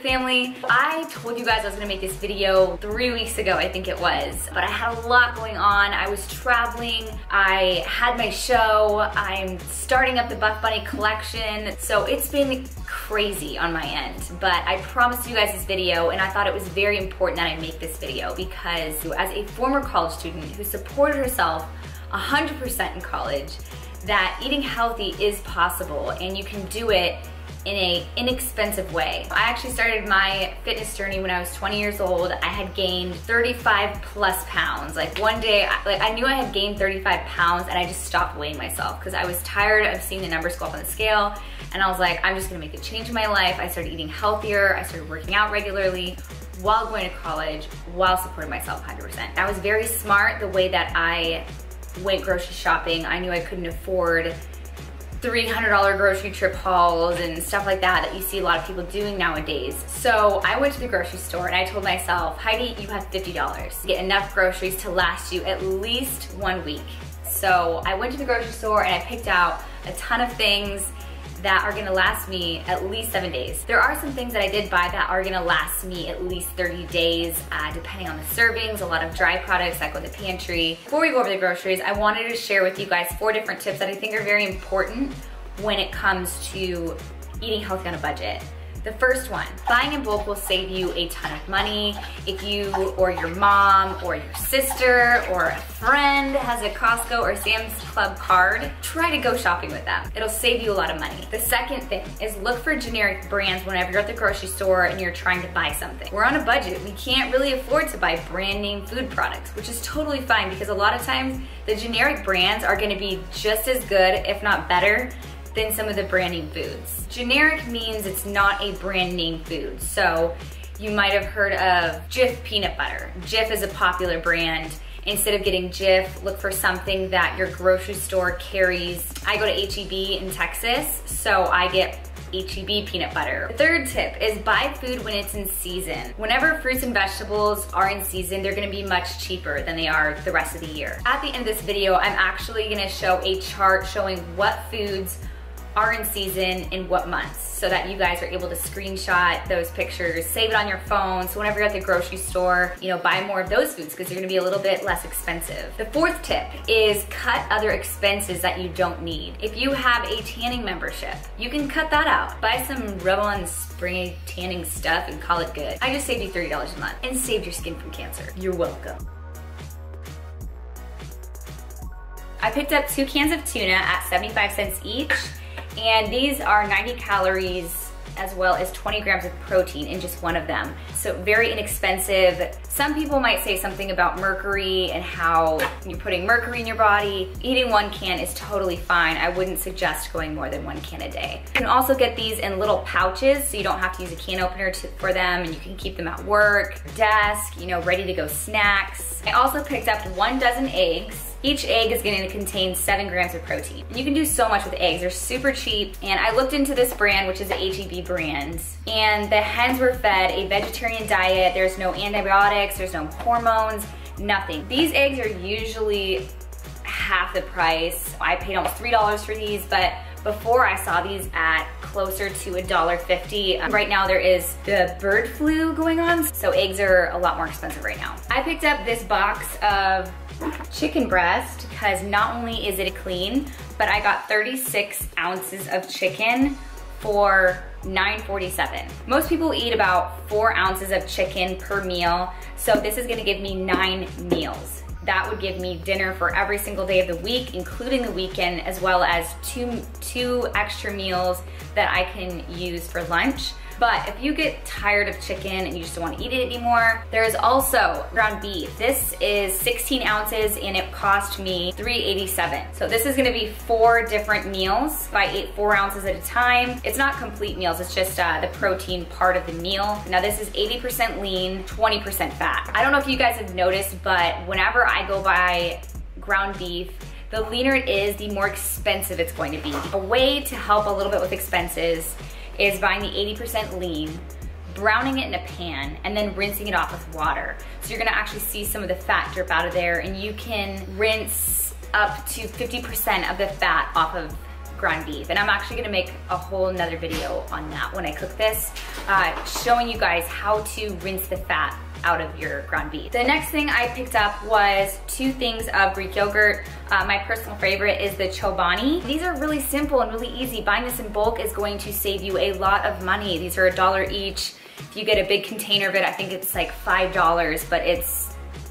family. I told you guys I was gonna make this video 3 weeks ago, I think it was, but I had a lot going on. I was traveling, I had my show, I'm starting up the Buff Bunny collection, so it's been crazy on my end. But I promised you guys this video, and I thought it was very important that I make this video because as a former college student who supported herself 100% in college, that eating healthy is possible and you can do it in an inexpensive way. I actually started my fitness journey when I was 20 years old. I had gained 35 plus pounds. Like one day, I knew I had gained 35 pounds and I just stopped weighing myself because I was tired of seeing the numbers go up on the scale, and I was like, I'm just gonna make a change in my life. I started eating healthier, I started working out regularly while going to college, while supporting myself 100%. I was very smart the way that I went grocery shopping. I knew I couldn't afford $300 grocery trip hauls and stuff like that you see a lot of people doing nowadays. So I went to the grocery store and I told myself, Heidi, you have $50 to get enough groceries to last you at least 1 week. So I went to the grocery store and I picked out a ton of things that are gonna last me at least 7 days. There are some things that I did buy that are gonna last me at least 30 days, depending on the servings, a lot of dry products that go in the pantry. Before we go over the groceries, I wanted to share with you guys 4 different tips that I think are very important when it comes to eating healthy on a budget. The first one, buying in bulk will save you a ton of money. If you or your mom or your sister or a friend has a Costco or Sam's Club card, try to go shopping with them. It'll save you a lot of money. The second thing is look for generic brands whenever you're at the grocery store and you're trying to buy something. We're on a budget. We can't really afford to buy brand name food products, which is totally fine because a lot of times the generic brands are gonna be just as good, if not better, than some of the brand name foods. Generic means it's not a brand name food. So you might have heard of Jif peanut butter. Jif is a popular brand. Instead of getting Jif, look for something that your grocery store carries. I go to H-E-B in Texas, so I get H-E-B peanut butter. The third tip is buy food when it's in season. Whenever fruits and vegetables are in season, they're gonna be much cheaper than they are the rest of the year. At the end of this video, I'm actually gonna show a chart showing what foods are in season in what months so that you guys are able to screenshot those pictures, save it on your phone, so whenever you're at the grocery store, buy more of those foods because they're gonna be a little bit less expensive. The fourth tip is cut other expenses that you don't need. If you have a tanning membership, you can cut that out. Buy some rub-on spray tanning stuff and call it good. I just saved you $30 a month and saved your skin from cancer. You're welcome. I picked up 2 cans of tuna at 75 cents each. And these are 90 calories as well as 20 grams of protein in just one of them. So very inexpensive. Some people might say something about mercury and how you're putting mercury in your body. Eating 1 can is totally fine. I wouldn't suggest going more than 1 can a day. You can also get these in little pouches so you don't have to use a can opener for them, and you can keep them at work, desk, ready to go snacks. I also picked up 1 dozen eggs. Each egg is going to contain 7 grams of protein. And you can do so much with eggs. They're super cheap. And I looked into this brand, which is the H-E-B brand. And the hens were fed a vegetarian diet. There's no antibiotics, there's no hormones, nothing. These eggs are usually half the price. I paid almost $3 for these, but before I saw these at closer to $1.50. Right now there is the bird flu going on, so eggs are a lot more expensive right now. I picked up this box of chicken breast because not only is it clean, but I got 36 ounces of chicken for $9.47. Most people eat about 4 ounces of chicken per meal, so this is gonna give me 9 meals. That would give me dinner for every single day of the week, including the weekend, as well as two extra meals that I can use for lunch. But if you get tired of chicken and you just don't want to eat it anymore, there's also ground beef. This is 16 ounces and it cost me $3.87. So this is gonna be 4 different meals. If I ate 4 ounces at a time, it's not complete meals, it's just the protein part of the meal. Now this is 80% lean, 20% fat. I don't know if you guys have noticed, but whenever I go buy ground beef, the leaner it is, the more expensive it's going to be. A way to help a little bit with expenses is buying the 80% lean, browning it in a pan, and then rinsing it off with water. So you're gonna actually see some of the fat drip out of there, and you can rinse up to 50% of the fat off of ground beef. And I'm actually gonna make a whole nother video on that when I cook this, showing you guys how to rinse the fat out of your ground beef. The next thing I picked up was 2 things of Greek yogurt. My personal favorite is the Chobani. These are really simple and really easy. Buying this in bulk is going to save you a lot of money. These are $1 each. If you get a big container of it, I think it's like $5, but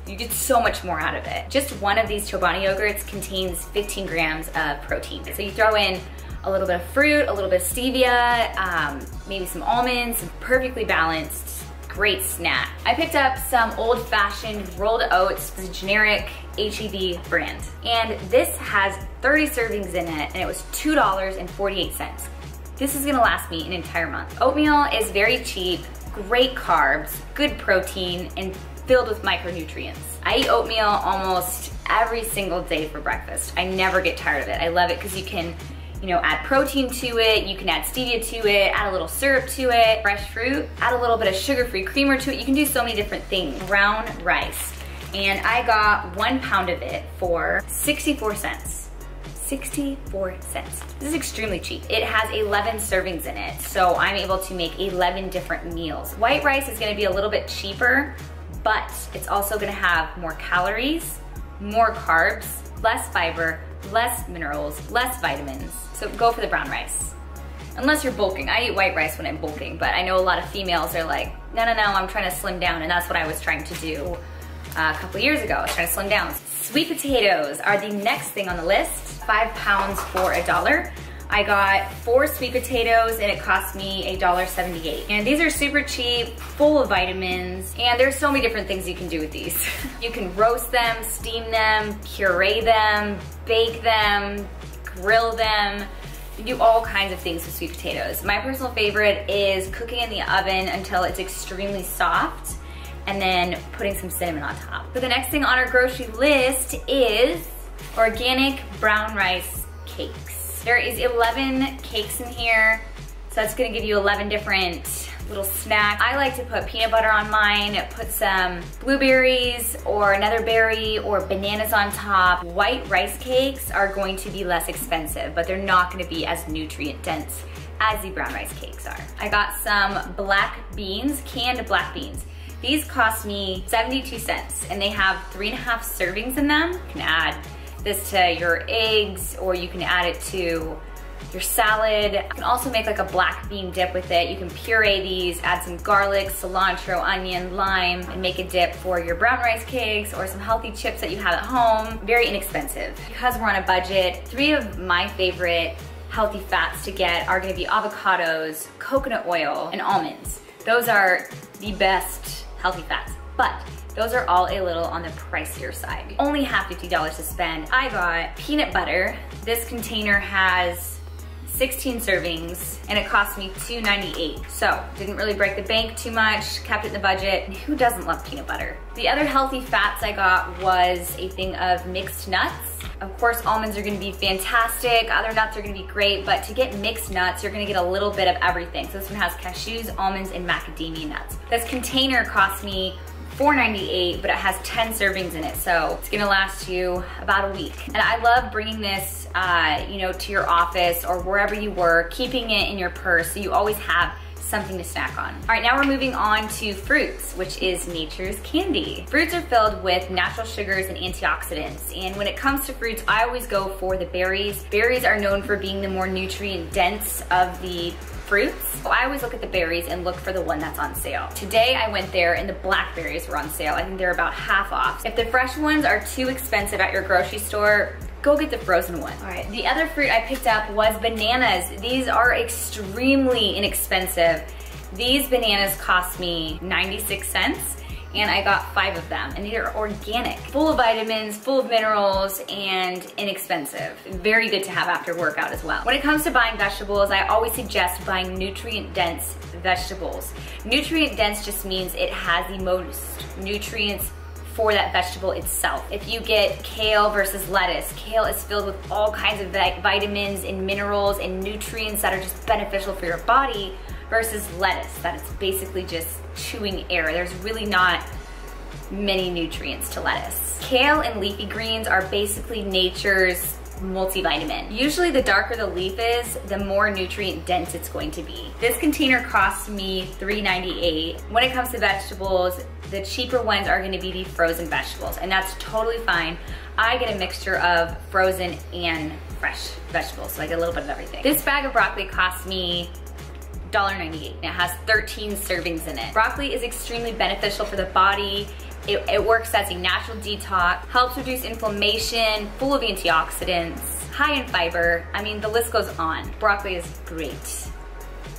you get so much more out of it. Just one of these Chobani yogurts contains 15 grams of protein. So you throw in a little bit of fruit, a little bit of stevia, maybe some almonds, perfectly balanced. Great snack. I picked up some old-fashioned rolled oats, the generic HEB brand. And this has 30 servings in it, and it was $2.48. This is gonna last me an entire month. Oatmeal is very cheap, great carbs, good protein, and filled with micronutrients. I eat oatmeal almost every single day for breakfast. I never get tired of it. I love it because you can add protein to it, you can add stevia to it, add a little syrup to it, fresh fruit, add a little bit of sugar-free creamer to it. You can do so many different things. Brown rice. And I got 1 pound of it for 64 cents. 64 cents. This is extremely cheap. It has 11 servings in it, so I'm able to make 11 different meals. White rice is gonna be a little bit cheaper, but it's also gonna have more calories, more carbs, less fiber, less minerals, less vitamins. So go for the brown rice. Unless you're bulking. I eat white rice when I'm bulking, but I know a lot of females are like, no, I'm trying to slim down, and that's what I was trying to do a couple years ago. I was trying to slim down. Sweet potatoes are the next thing on the list. 5 pounds for $1. I got 4 sweet potatoes and it cost me $1.78. And these are super cheap, full of vitamins, and there's so many different things you can do with these. You can roast them, steam them, puree them, bake them, grill them. You do all kinds of things with sweet potatoes. My personal favorite is cooking in the oven until it's extremely soft and then putting some cinnamon on top. So the next thing on our grocery list is organic brown rice cakes. There is 11 cakes in here, so that's gonna give you 11 different little snacks. I like to put peanut butter on mine, put some blueberries or another berry or bananas on top. White rice cakes are going to be less expensive, but they're not gonna be as nutrient dense as the brown rice cakes are. I got some black beans, canned black beans. These cost me 72 cents, and they have 3.5 servings in them. You can add this to your eggs, or you can add it to your salad. You can also make like a black bean dip with it. You can puree these, add some garlic, cilantro, onion, lime, and make a dip for your brown rice cakes or some healthy chips that you have at home. Very inexpensive. Because we're on a budget, 3 of my favorite healthy fats to get are gonna be avocados, coconut oil, and almonds. Those are the best healthy fats, but those are all a little on the pricier side. You only have $50 to spend. I got peanut butter. This container has 16 servings and it cost me $2.98. So didn't really break the bank too much, kept it in the budget. And who doesn't love peanut butter? The other healthy fats I got was a thing of mixed nuts. Of course, almonds are gonna be fantastic. Other nuts are gonna be great, but to get mixed nuts, you're gonna get a little bit of everything. So this one has cashews, almonds, and macadamia nuts. This container cost me $4.98, but it has 10 servings in it, so it's gonna last you about a week. And I love bringing this, to your office or wherever you work, keeping it in your purse so you always have something to snack on. All right, now we're moving on to fruits, which is nature's candy. Fruits are filled with natural sugars and antioxidants, and when it comes to fruits, I always go for the berries. Berries are known for being the more nutrient dense of the fruits. So I always look at the berries and look for the one that's on sale. Today I went there and the blackberries were on sale. I think they're about half off. If the fresh ones are too expensive at your grocery store, go get the frozen one. All right, the other fruit I picked up was bananas. These are extremely inexpensive. These bananas cost me 96 cents. And I got 5 of them, and they're organic, full of vitamins, full of minerals, and inexpensive. Very good to have after workout as well. When it comes to buying vegetables, I always suggest buying nutrient-dense vegetables. Nutrient-dense just means it has the most nutrients for that vegetable itself. If you get kale versus lettuce, kale is filled with all kinds of vitamins and minerals and nutrients that are just beneficial for your body, versus lettuce, that it's basically just chewing air. There's really not many nutrients to lettuce. Kale and leafy greens are basically nature's multivitamin. Usually the darker the leaf is, the more nutrient dense it's going to be. This container cost me $3.98. When it comes to vegetables, the cheaper ones are gonna be the frozen vegetables, and that's totally fine. I get a mixture of frozen and fresh vegetables, so I get a little bit of everything. This bag of broccoli cost me $1.98, and it has 13 servings in it. Broccoli is extremely beneficial for the body. It works as a natural detox, helps reduce inflammation, full of antioxidants, high in fiber. I mean, the list goes on. Broccoli is great.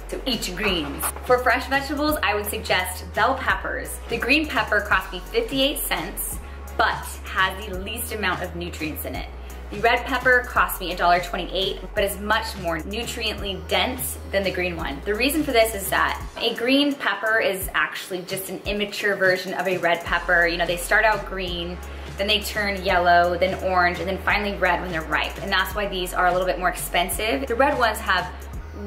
So eat your greens. For fresh vegetables, I would suggest bell peppers. The green pepper cost me 58 cents, but has the least amount of nutrients in it. The red pepper cost me $1.28, but is much more nutriently dense than the green one. The reason for this is that a green pepper is actually just an immature version of a red pepper. You know, they start out green, then they turn yellow, then orange, and then finally red when they're ripe. And that's why these are a little bit more expensive. The red ones have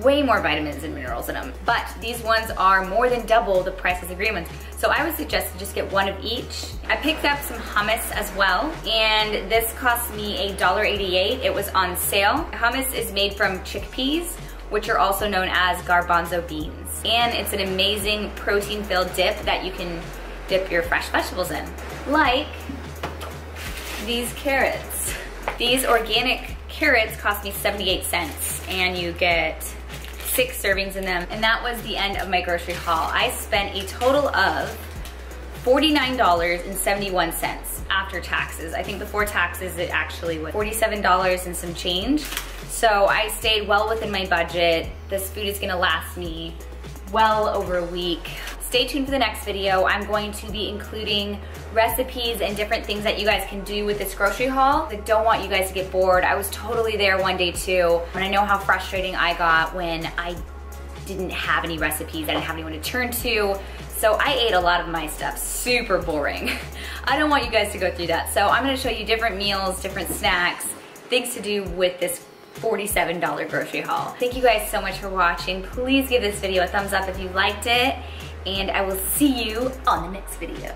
way more vitamins and minerals in them, but these ones are more than double the price of the green ones. So I would suggest to just get one of each. I picked up some hummus as well, and this cost me $1.88. It was on sale. Hummus is made from chickpeas, which are also known as garbanzo beans. And it's an amazing protein-filled dip that you can dip your fresh vegetables in. Like these carrots. These organic carrots cost me 78 cents, and you get 6 servings in them. And that was the end of my grocery haul. I spent a total of $49.71 after taxes. I think before taxes it actually was $47 and some change. So I stayed well within my budget. This food is gonna last me well over a week. Stay tuned for the next video. I'm going to be including recipes and different things that you guys can do with this grocery haul. I don't want you guys to get bored. I was totally there one day too, and I know how frustrating I got when I didn't have any recipes, I didn't have anyone to turn to. So I ate a lot of my stuff, super boring. I don't want you guys to go through that. So I'm gonna show you different meals, different snacks, things to do with this $47 grocery haul. Thank you guys so much for watching. Please give this video a thumbs up if you liked it, and I will see you on the next video.